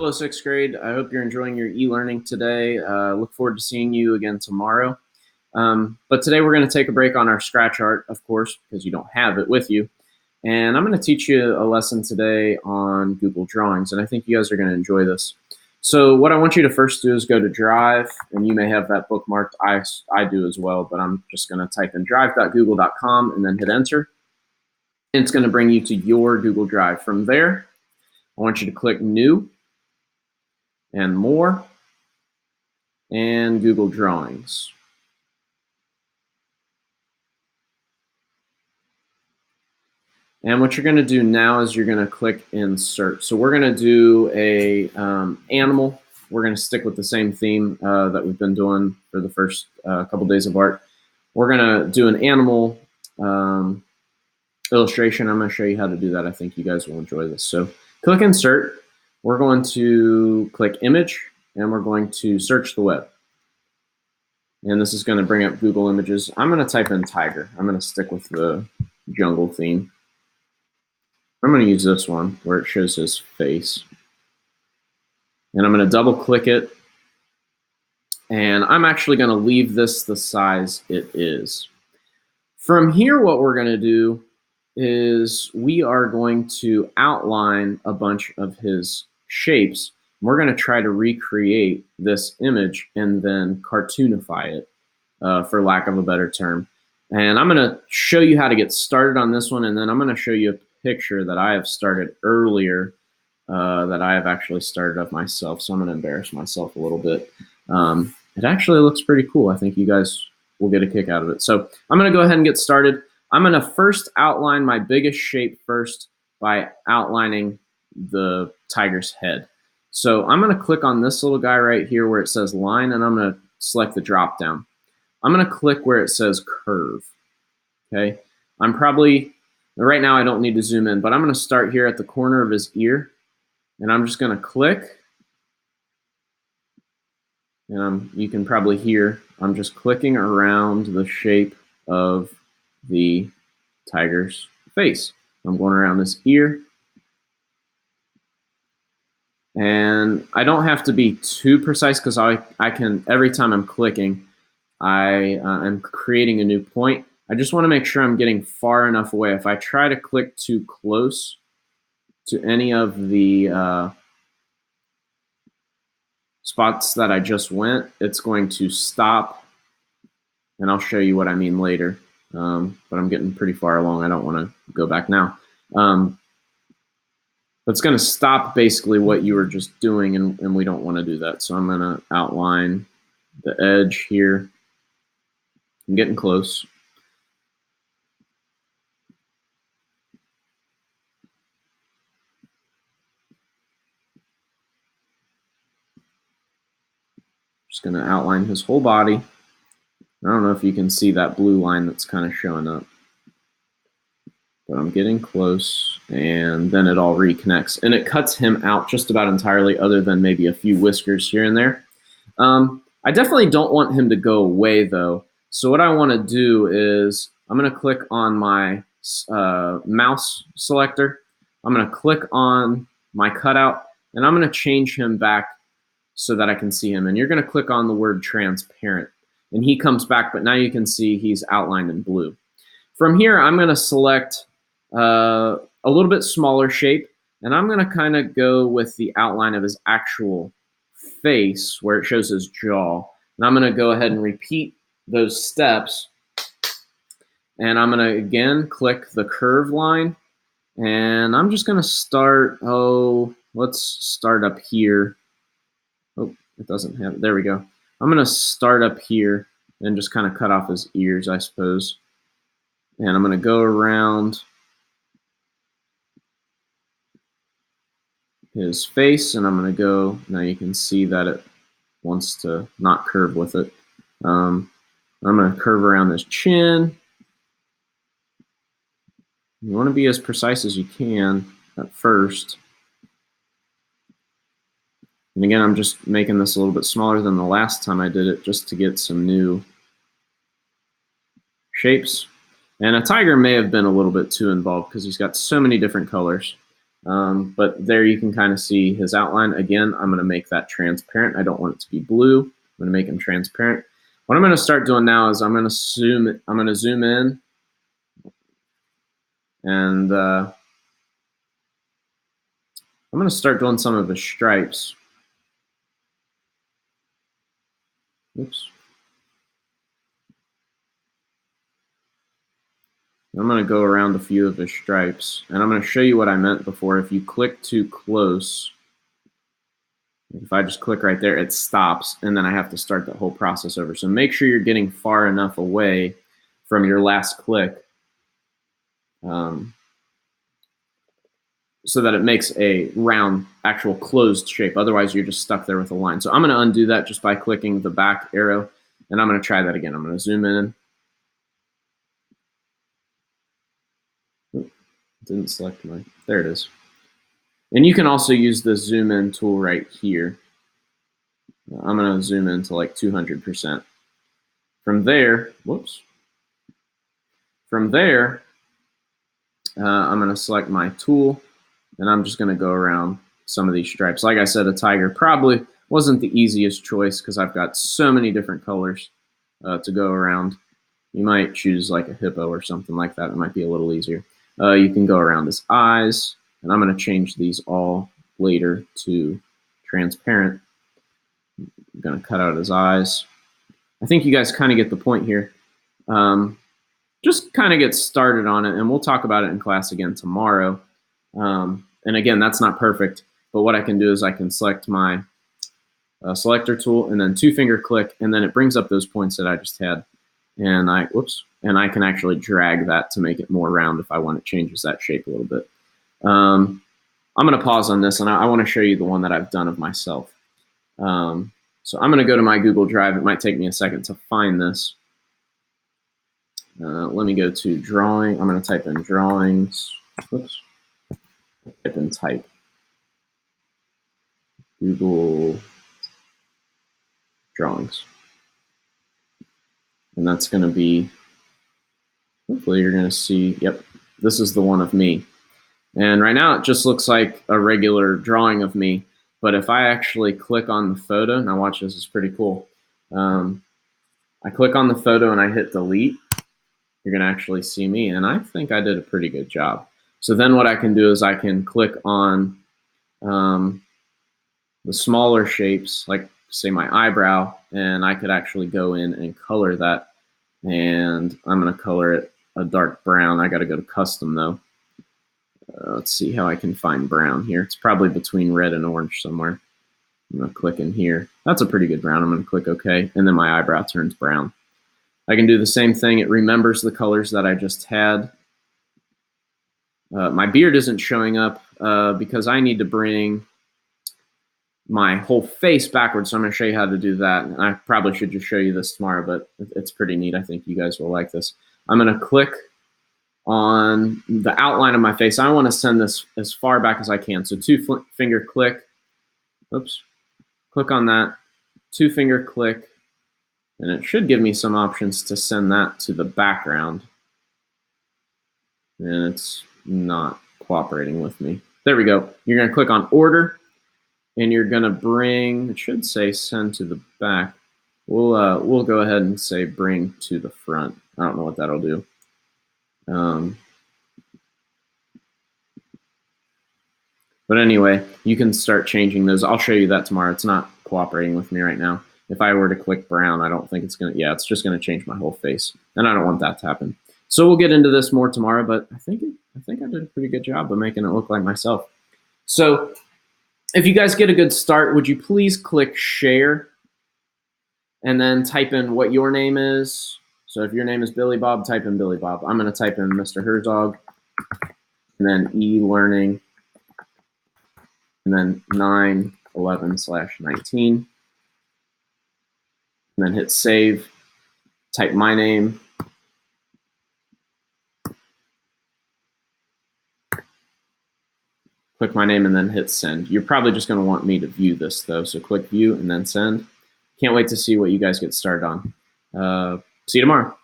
Hello, sixth grade. I hope you're enjoying your e-learning today. Look forward to seeing you again tomorrow. But today we're going to take a break on our scratch art, of course, because you don't have it with you. And I'm going to teach you a lesson today on Google Drawings, and I think you guys are going to enjoy this. So what I want you to first do is go to Drive, and you may have that bookmarked. I do as well, but I'm just going to type in drive.google.com and then hit enter. And it's going to bring you to your Google Drive. From there, I want you to click New and More and Google Drawings. And what you're going to do now is you're going to click Insert. So we're going to do a animal. We're going to stick with the same theme that we've been doing for the first couple days of art. We're going to do an animal illustration. I'm going to show you how to do that. I think you guys will enjoy this. So click Insert. We're going to click Image, and we're going to search the web. And this is going to bring up Google Images. I'm going to type in tiger. I'm going to stick with the jungle theme. I'm going to use this one where it shows his face. And I'm going to double click it. And I'm actually going to leave this the size it is. From here, what we're going to do is we are going to outline a bunch of his shapes. We're going to try to recreate this image and then cartoonify it, for lack of a better term. And I'm going to show you how to get started on this one, and then I'm going to show you a picture that I have started earlier that I have actually started of myself. So I'm going to embarrass myself a little bit. It actually looks pretty cool. I think you guys will get a kick out of it. So I'm going to go ahead and get started. I'm going to first outline my biggest shape first by outlining the tiger's head. So I'm going to click on this little guy right here where it says line, and I'm going to select the drop down. I'm going to click where it says curve. Okay. I'm probably, right now I don't need to zoom in, but I'm going to start here at the corner of his ear, and I'm just going to click. And you can probably hear I'm just clicking around the shape of the tiger's face. I'm going around his ear. And I don't have to be too precise because I can, every time I'm clicking, I am creating a new point. I just want to make sure I'm getting far enough away. If I try to click too close to any of the spots that I just went, it's going to stop. And I'll show you what I mean later. But I'm getting pretty far along. I don't want to go back now. But it's going to stop basically what you were just doing, and we don't want to do that. So I'm going to outline the edge here. I'm getting close. Just going to outline his whole body. I don't know if you can see that blue line that's kind of showing up. But I'm getting close, and then it all reconnects. And it cuts him out just about entirely, other than maybe a few whiskers here and there. I definitely don't want him to go away, though. So what I want to do is I'm going to click on my mouse selector. I'm going to click on my cutout, and I'm going to change him back so that I can see him. And you're going to click on the word transparent. And he comes back, but now you can see he's outlined in blue. From here, I'm going to select a little bit smaller shape, and I'm going to kind of go with the outline of his actual face where it shows his jaw. And I'm going to go ahead and repeat those steps. And I'm going to, again, click the curve line. And I'm just going to start, let's start up here. Oh, it doesn't have it. There we go. I'm going to start up here and just kind of cut off his ears, I suppose. And I'm going to go around his face, and I'm going to go, now you can see that it wants to not curve with it. I'm going to curve around his chin. You want to be as precise as you can at first. And again, I'm just making this a little bit smaller than the last time I did it, just to get some new shapes. And a tiger may have been a little bit too involved because he's got so many different colors. But there you can kind of see his outline. Again, I'm going to make that transparent. I don't want it to be blue. I'm going to make him transparent. What I'm going to start doing now is I'm going to zoom in, and I'm going to start doing some of the stripes. Oops. I'm going to go around a few of the stripes, and I'm going to show you what I meant before. If you click too close, if I just click right there, it stops, and then I have to start the whole process over. So make sure you're getting far enough away from your last click so that it makes a round, actual closed shape. Otherwise, you're just stuck there with a line. So I'm going to undo that just by clicking the back arrow, and I'm going to try that again. I'm going to zoom in. Didn't select my, there it is. And you can also use the zoom in tool right here. I'm going to zoom in to like 200%. From there, whoops. From there, I'm going to select my tool, and I'm just going to go around some of these stripes. Like I said, a tiger probably wasn't the easiest choice because I've got so many different colors to go around. You might choose like a hippo or something like that. It might be a little easier. You can go around his eyes, and I'm going to change these all later to transparent. I'm going to cut out his eyes. I think you guys kind of get the point here. Just kind of get started on it, and we'll talk about it in class again tomorrow. And again, that's not perfect, but what I can do is I can select my selector tool and then 2-finger click, and then it brings up those points that I just had. And I can actually drag that to make it more round if I want. It changes that shape a little bit. I'm going to pause on this, and I want to show you the one that I've done of myself. So I'm going to go to my Google Drive. It might take me a second to find this. Let me go to drawing. I'm going to type in drawings. Oops. Type in type. Google drawings. And that's going to be, hopefully you're going to see, yep, this is the one of me. And right now it just looks like a regular drawing of me. But if I actually click on the photo, now watch this, is pretty cool. I click on the photo and I hit delete, you're going to actually see me. And I think I did a pretty good job. So then what I can do is I can click on the smaller shapes, like say my eyebrow, and I could actually go in and color that. And I'm going to color it a dark brown. I got to go to custom though. Let's see how I can find brown here. It's probably between red and orange somewhere. I'm going to click in here. That's a pretty good brown. I'm going to click OK, and then my eyebrow turns brown. I can do the same thing. It remembers the colors that I just had. My beard isn't showing up because I need to bring my whole face backwards, so I'm going to show you how to do that. And I probably should just show you this tomorrow, but it's pretty neat. I think you guys will like this. I'm going to click on the outline of my face. I want to send this as far back as I can. So 2-finger click. Oops. Click on that. 2-finger click. And it should give me some options to send that to the background. And it's not cooperating with me. There we go. You're going to click on order. And you're going to bring, it should say send to the back. We'll go ahead and say bring to the front. I don't know what that'll do. But anyway, you can start changing those. I'll show you that tomorrow. It's not cooperating with me right now. If I were to click brown, I don't think it's going to, yeah, it's just going to change my whole face. And I don't want that to happen. So we'll get into this more tomorrow, but I think I did a pretty good job of making it look like myself. So if you guys get a good start, would you please click share and then type in what your name is. So if your name is Billy Bob, type in Billy Bob. I'm going to type in Mr. Herzog and then eLearning and then 9/11/19 and then hit save. Type my name. Click my name and then hit send. You're probably just going to want me to view this though. So click view and then send. Can't wait to see what you guys get started on. See you tomorrow.